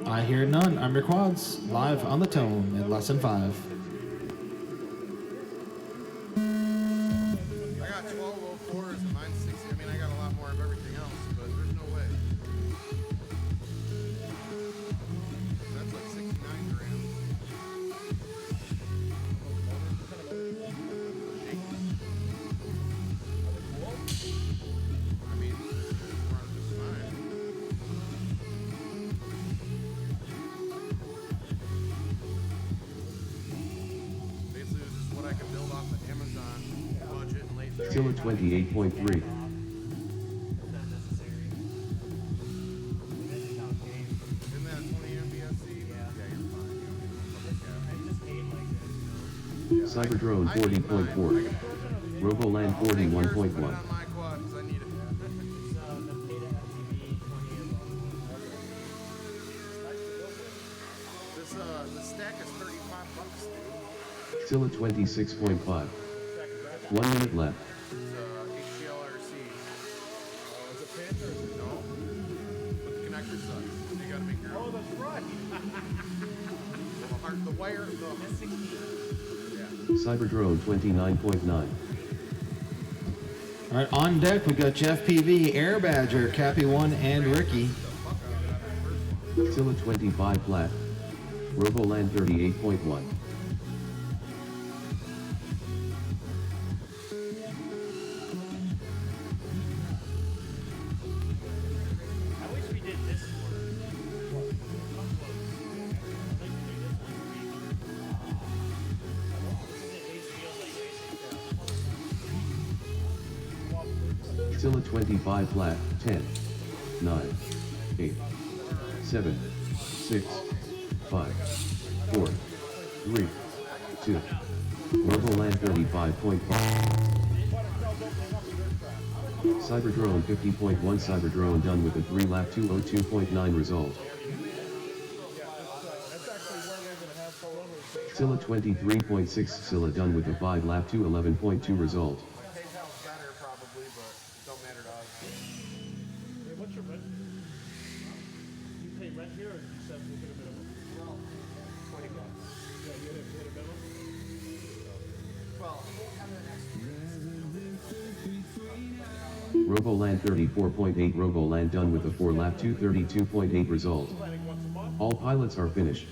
I hear none. I'm your quads, live on the tone in lesson 5. I got 12 04s and mine's 60. I mean, I got a lot more of everything else, but there's no way. That's like 69 grams. I mean, runs just fine. Basically, this is what I could build off the Amazon budget in late 30s. Still at 28.3. Isn't that a 20 MBSC? Yeah, you're fine. Cyberdrone 40.4. Roboland 41.1. On my quad, 'cause I need it. The stack is $35, dude. Still at 26.5. 1 minute left. It's HLRC. Is it pin or is it no? But the connector sucks. You gotta make your own. Oh, that's right. The wire, the Cyberdrone 29.9. All right, on deck we got Jeff PV, Air Badger, Cappy 1, and Ricky. Still at 25 flat. Roboland 38.1. I wish we did this Still at 25 flat. 10, 9, 8, 7, 6, 5, 4, 3, 2. Roboland 35.5. Cyberdrone 50.1. Cyberdrone done with a 3-lap 202.9 result. Still at 23.6. Scylla done with a 5-lap 211.2 result. better probably, but it don't matter to us. Hey, what's your rent? You pay rent here, or did you set we'll get a minimum? Well, $20. Yeah, you hit a minimum? Well, Roboland 34.8. Roboland done with a 4-lap 232.8 result. All pilots are finished.